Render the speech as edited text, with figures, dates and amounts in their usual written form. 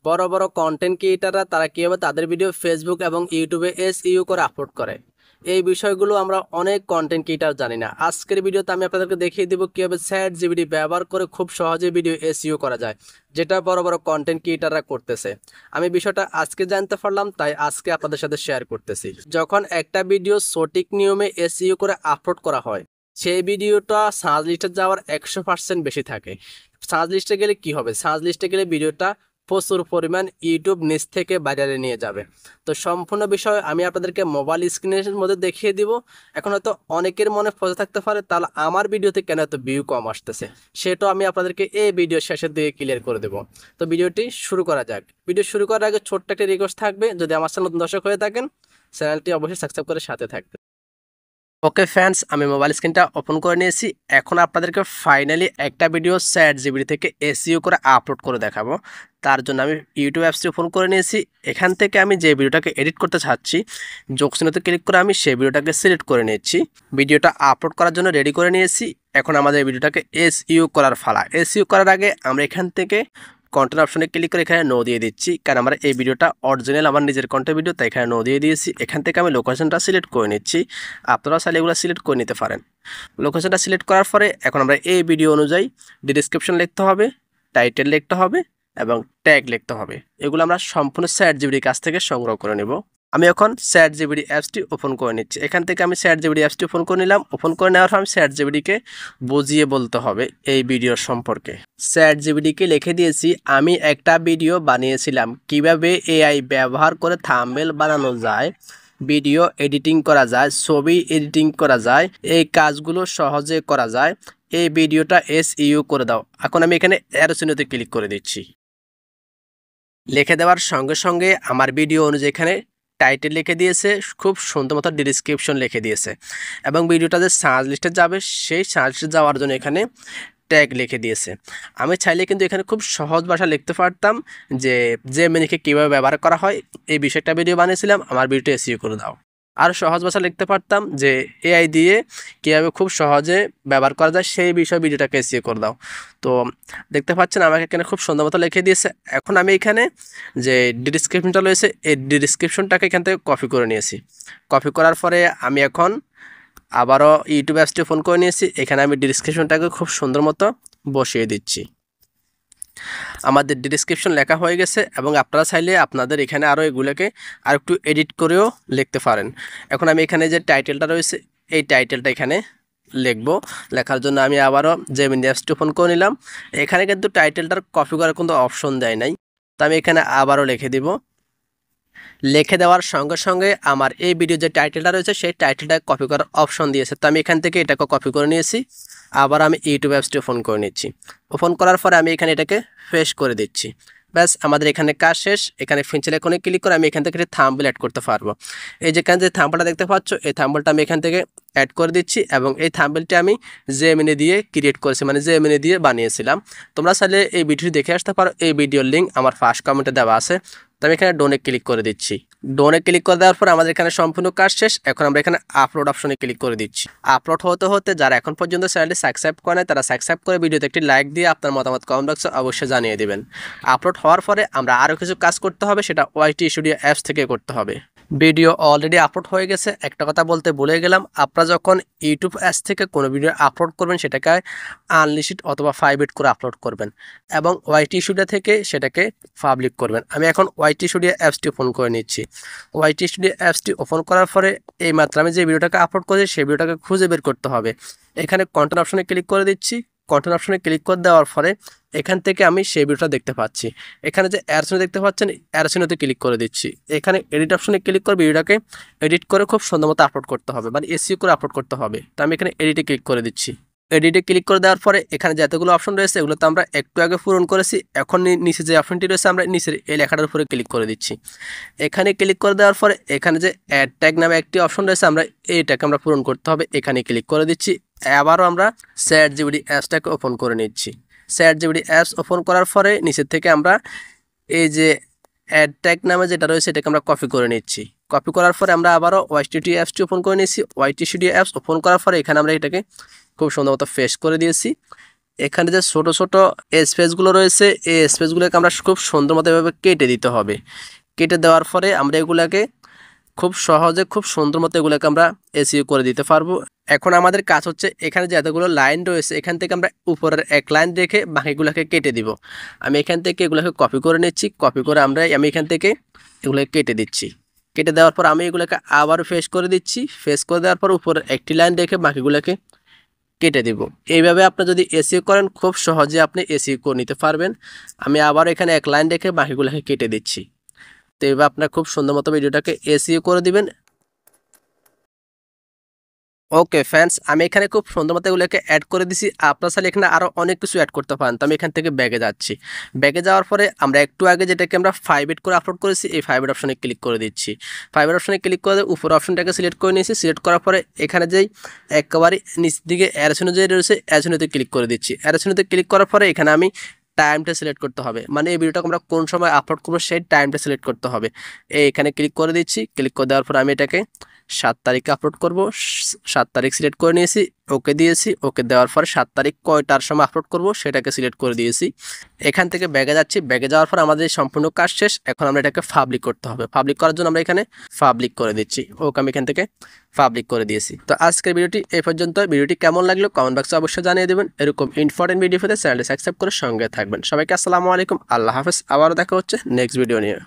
বড় বড় কন্টেন্ট ক্রিয়েটাররা তারা কীভাবে তাদের ভিডিও ফেসবুক এবং ইউটিউবে এসইও করে আপলোড করে, এই বিষয়গুলো আমরা অনেক কন্টেন্ট ক্রিয়েটার জানি না। আজকের ভিডিওতে আমি আপনাদেরকে দেখিয়ে দিব কীভাবে চ্যাটজিপিটি ব্যবহার করে খুব সহজে ভিডিও এসইও করা যায়, যেটা বড় বড় কন্টেন্ট ক্রিয়েটাররা করতেছে। আমি বিষয়টা আজকে জানতে পারলাম, তাই আজকে আপনাদের সাথে শেয়ার করতেছি। যখন একটা ভিডিও সঠিক নিয়মে এসইও করে আপলোড করা হয়, সেই ভিডিওটা সার্চ লিস্টে যাওয়ার 100% বেশি থাকে। সার্চ লিস্টে গেলে কি হবে? সার্চ লিস্টে গেলে ভিডিওটা প্রচুর পরিমাণ ইউটিউব নিচ থেকে বাইরে নিয়ে যাবে। তো সম্পূর্ণ বিষয় আমি আপনাদেরকে মোবাইল স্ক্রিনের মধ্যে দেখিয়ে দিব। এখন হয়তো অনেকের মনে প্রশ্ন থাকতে পারে, তাহলে আমার ভিডিওতে কেন এত ভিউ কম আসতেছে, সেটাও আমি আপনাদেরকে এই ভিডিও শেষের দিকে ক্লিয়ার করে দেবো। তো ভিডিওটি শুরু করা যাক। ভিডিও শুরু করার আগে ছোট্ট একটা রিকোয়েস্ট থাকবে, যদি আমার চ্যানেল নতুন দর্শক হয়ে থাকেন চ্যানেলটি অবশ্যই সাবস্ক্রাইব করে সাথে থাকবে। ওকে ফ্রেন্ডস, আমি মোবাইল স্ক্রিনটা ওপেন করে নিয়েছি। এখন আপনাদেরকে ফাইনালি একটা ভিডিও চ্যাটজিপিটি থেকে এসইও করে আপলোড করে দেখাবো। তার জন্য আমি ইউটিউব অ্যাপসটি ওপেন করে নিয়েছি। এখান থেকে আমি যে ভিডিওটাকে এডিট করতে চাচ্ছি, যোগ চিহ্নতে ক্লিক করে আমি সেই ভিডিওটাকে সিলেক্ট করে নিচ্ছি। ভিডিওটা আপলোড করার জন্য রেডি করে নিয়েছি। এখন আমাদের ভিডিওটাকে এসইও করার ফালা। এসইও করার আগে আমরা এখান থেকে কন্টেন্ট অপশনে ক্লিক করে এখানে নো দিয়ে দিচ্ছি, কারণ আমার এই ভিডিওটা অরিজিনাল আমার নিজের কন্টেন্ট ভিডিও, তাই এখানে নো দিয়ে দিয়েছি। এখান থেকে আমি লোকেশনটা সিলেক্ট করে নিচ্ছি। আপনারা চাইলে এগুলো সিলেক্ট করে নিতে পারেন। লোকেশনটা সিলেক্ট করার পরে এখন আমরা এই ভিডিও অনুযায়ী ডেসক্রিপশন লিখতে হবে, টাইটেল লিখতে হবে এবং ট্যাগ লিখতে হবে। এগুলো আমরা সম্পূর্ণ চ্যাটজিপিটির কাছ থেকে সংগ্রহ করে নেব। আমি এখন চ্যাটজিপিটি অ্যাপসটি ওপেন করে নিচ্ছি। এখান থেকে আমি চ্যাটজিপিটি অ্যাপসটি ওপেন করে নিলাম। ওপেন করে নেওয়ার পর আমি চ্যাটজিপিটিকে বুঝিয়ে বলতে হবে এই ভিডিওর সম্পর্কে। চ্যাটজিপিটিকে লিখে দিয়েছি আমি একটা ভিডিও বানিয়েছিলাম কিভাবে এআই ব্যবহার করে থাম্বনেল বানানো যায়, ভিডিও এডিটিং করা যায়, ছবি এডিটিং করা যায়, এই কাজগুলো সহজে করা যায়, এই ভিডিওটা এসইও করে দাও। এখন আমি এখানে অ্যারো চিহ্নতে ক্লিক করে দিচ্ছি। লিখে দেওয়ার সঙ্গে সঙ্গে আমার ভিডিও অনুযায়ী এখানে টাইটেল লিখে দিয়েছে, খুব সুন্দর মতো ডিসক্রিপশন লিখে দিয়েছে এবং ভিডিওটা যে সার্চ লিস্টে যাবে সেই সার্চ লিস্টে যাওয়ার জন্য এখানে ট্যাগ লিখে দিয়েছে। আমি চাইলে কিন্তু এখানে খুব সহজ ভাষা লিখতে পারতাম যে জেমিনিকে কীভাবে ব্যবহার করা হয়, এই বিষয়টা ভিডিও বানিয়েছিলাম, আমার ভিডিওটা এসইও করে দাও। আর সহজ ভাষা লিখতে পারতাম যে এআই দিয়ে কীভাবে খুব সহজে ব্যবহার করা যায়, সেই বিষয়ে ভিডিওটাকে এসইও করে দাও। তো দেখতে পাচ্ছেন আমাকে এখানে খুব সুন্দর মতো লিখে দিয়েছে। এখন আমি এখানে যে ডিসক্রিপশনটা রয়েছে এই ডিসক্রিপশনটাকে এখান থেকে কপি করে নিয়েছি। কপি করার পরে আমি এখন আবারও ইউটিউব অ্যাপসটি ওপেন করে নিয়েছি। এখানে আমি ডিসক্রিপশনটাকে খুব সুন্দর মতো বসিয়ে দিচ্ছি। আমাদের ডিসক্রিপশন লেখা হয়ে গেছে এবং আপনারা চাইলে আপনাদের এখানে আরও এগুলোকে আর একটু এডিট করেও লিখতে পারেন। এখন আমি এখানে যে টাইটেলটা রয়েছে এই টাইটেলটা এখানে লিখব। লেখার জন্য আমি আবারও জেমিনি অ্যাপসটি ওপেন করে নিলাম। এখানে কিন্তু টাইটেলটার কপি করার কোনো অপশন দেয় নাই, তো আমি এখানে আবারও লিখে দিব। লিখে দেওয়ার সঙ্গে সঙ্গে আমার এই ভিডিও যে টাইটেলটা রয়েছে সেই টাইটেলটা কপি করার অপশন দিয়েছে, তো আমি এখান থেকে এটাকে কপি করে নিয়েছি। আবার আমি ইউটিউব অ্যাপসটি ওপেন করে নিচ্ছি। ওপেন করার পরে আমি এখানে এটাকে পেস্ট করে দিচ্ছি। ব্যাস আমাদের এখানে কাজ শেষ। এখানে পেন্সিল আইকনে ক্লিক করে আমি এখান থেকে থাম্বনেল অ্যাড করতে পারবো। এই যেখানে যে থাম্বনেলটা দেখতে পাচ্ছ এই থাম্বনেলটা আমি এখান থেকে অ্যাড করে দিচ্ছি এবং এই থাম্বনেলটি আমি জেমিনি দিয়ে ক্রিয়েট করেছি, মানে জেমিনি দিয়ে বানিয়েছিলাম। তোমরা চাইলে এই ভিডিওটি দেখে আসতে পারো, এই ভিডিওর লিঙ্ক আমার ফার্স্ট কমেন্টে দেওয়া আছে। তো আমি এখানে ডোনে ক্লিক করে দিচ্ছি। ডোনে ক্লিক করে দেওয়ার পর আমাদের এখানে সম্পূর্ণ কাজ শেষ। এখন আমরা এখানে আপলোড অপশনে ক্লিক করে দিচ্ছি। আপলোড হতে হতে যারা এখন পর্যন্ত চ্যানেলটি সাবস্ক্রাইব করে নাই তারা সাবস্ক্রাইব করে ভিডিওতে একটি লাইক দিয়ে আপনার মতামত কমেন্ট বক্সে অবশ্যই জানিয়ে দেবেন। আপলোড হওয়ার পরে আমরা আরও কিছু কাজ করতে হবে, সেটা ওয়াইটি স্টুডিও অ্যাপস থেকে করতে হবে। ভিডিও অলরেডি আপলোড হয়ে গেছে। একটা কথা বলতে ভুলে গেলাম, আপনারা যখন ইউটিউব অ্যাপস থেকে কোনো ভিডিও আপলোড করবেন সেটাকে আনলিমিটেড অথবা প্রাইভেট করে আপলোড করবেন এবং ওয়াইটি স্টুডিও থেকে সেটাকে পাবলিক করবেন। আমি এখন ওয়াইটি স্টুডিও অ্যাপসটি ওপেন করে নিচ্ছি। ওয়াইটি স্টুডিও অ্যাপসটি ওপেন করার পরে এই মাত্র আমি যে ভিডিওটাকে আপলোড করেছি সেই ভিডিওটাকে খুঁজে বের করতে হবে। এখানে কন্টেন্ট অপশনে ক্লিক করে দিচ্ছি। কন্টেন্ট অপশনে ক্লিক করে দেওয়ার পরে এখান থেকে আমি সেই ভিডিওটা দেখতে পাচ্ছি। এখানে যে অ্যারো চিহ্ন দেখতে পাচ্ছেন অ্যারো চিহ্নতে ক্লিক করে দিচ্ছি। এখানে এডিট অপশনে ক্লিক করে ভিডিওটাকে এডিট করে খুব সুন্দর মতো আপলোড করতে হবে, মানে এসইও করে আপলোড করতে হবে। তো আমি এখানে এডিটে ক্লিক করে দিচ্ছি। এডিটে ক্লিক করে দেওয়ার পরে এখানে যতগুলো অপশন রয়েছে এগুলো তো আমরা একটু আগে পূরণ করেছি। এখন নিচে যে অপশনটি রয়েছে আমরা নিচের এই লেখাটার উপরে ক্লিক করে দিচ্ছি। এখানে ক্লিক করে দেওয়ার পরে এখানে যে অ্যাড ট্যাগ নামে একটি অপশন রয়েছে আমরা এইটাকে আমরা পূরণ করতে হবে, এখানে ক্লিক করে দিচ্ছি। আবারও আমরা চ্যাটজিপিটি অ্যাপসটাকে ওপেন করে নিচ্ছি। চ্যাটজিপিটি অ্যাপস ওপেন করার পরে নিচের থেকে আমরা এই যে অ্যাড ট্যাগ নামে যেটা রয়েছে এটাকে আমরা কপি করে নিচ্ছি। কপি করার পরে আমরা আবারও ওয়াইটি অ্যাপসটি ওপেন করে নিচ্ছি। ওয়াইটি স্টুডিও অ্যাপস ওপেন করার পরে এখানে আমরা এটাকে খুব সুন্দর মতো পেস্ট করে দিয়েছি। এখানে যে ছোট ছোট স্পেসগুলো রয়েছে এই স্পেসগুলোকে আমরা খুব সুন্দর মতো এভাবে কেটে দিতে হবে। কেটে দেওয়ার পরে আমরা এগুলাকে খুব সহজে খুব সুন্দর মতো এগুলোকে আমরা এসইও করে দিতে পারবো। এখন আমাদের কাজ হচ্ছে এখানে যে এতগুলো লাইন রয়েছে এখান থেকে আমরা উপরের এক লাইন রেখে বাকিগুলোকে কেটে দিব। আমি এখান থেকে এগুলোকে কপি করে নিচ্ছি, কপি করে আমি এখান থেকে এগুলোকে কেটে দিচ্ছি। কেটে দেওয়ার পর আমি এগুলোকে আবার ফেস করে দিচ্ছি। ফেস করে দেওয়ার পর উপরে একটি লাইন রেখে বাকিগুলোকে কেটে দিব। এইভাবে আপনি যদি এসইও করেন খুব সহজে আপনি এসইও করে নিতে পারবেন। আমি আবার এখানে এক লাইন রেখে বাকিগুলোকে কেটে দিচ্ছি। তো এবার আপনার খুব সুন্দর মতো ভিডিওটাকে এসইও করে দিবেন। ওকে ফ্রেন্ডস, আমি এখানে খুব সুন্দর মতো এগুলোকে অ্যাড করে দিছি। আপনার চাইলে এখানে আরও অনেক কিছু অ্যাড করতে পারেন। তো আমি এখান থেকে ব্যাগে যাচ্ছি। ব্যাগে যাওয়ার পরে আমরা একটু আগে যেটাকে আমরা 5 করে আপলোড করেছি এই 5 অপশনে ক্লিক করে দিচ্ছি। 5 অপশনে ক্লিক করে উপর অপশনটাকে সিলেক্ট করে নিয়েছি। সিলেক্ট করার পরে এখানে যেই একেবারে নিচ দিকে অ্যারোসিনো যে রয়েছে অ্যারোসিনোতে ক্লিক করে দিচ্ছি। অ্যারোসিনোতে ক্লিক করার পরে এখানে আমি টাইমটা সিলেক্ট করতে হবে, মানে এই ভিডিওটা আমরা কোন সময় আপলোড করবো সেই টাইমটা সিলেক্ট করতে হবে। এখানে ক্লিক করে দিচ্ছি। ক্লিক করে দেওয়ার পর আমি এটাকে 7 তারিখে আপলোড করব। 7 তারিখ সিলেক্ট করে নিয়েছি, ওকে দিয়েছি। ওকে দেওয়ার পর 7 তারিখ কয়টার সময় আপলোড করব সেটাকে সিলেক্ট করে দিয়েছি। এখান থেকে ব্যাগে যাচ্ছি। ব্যাগে যাওয়ার পর আমাদের সম্পূর্ণ কাজ শেষ। এখন আমরা এটাকে পাবলিক করতে হবে। পাবলিক করার জন্য আমরা এখানে পাবলিক করে দিচ্ছি। ওকে আমি এখান থেকে পাবলিক করে দিয়েছি। তো আজকের ভিডিওটি এই পর্যন্ত। ভিডিওটি কেমন লাগলো কমেন্ট বক্সে অবশ্যই জানিয়ে দেবেন। এরকম ইম্পর্টেন্ট ভিডিও পেতে চ্যানেলটি সাবস্ক্রাইব করে সঙ্গে থাকবেন। সবাইকে আসসালামু আলাইকুম, আল্লাহ হাফেজ। আবারও দেখা হচ্ছে নেক্সট ভিডিও নিয়ে।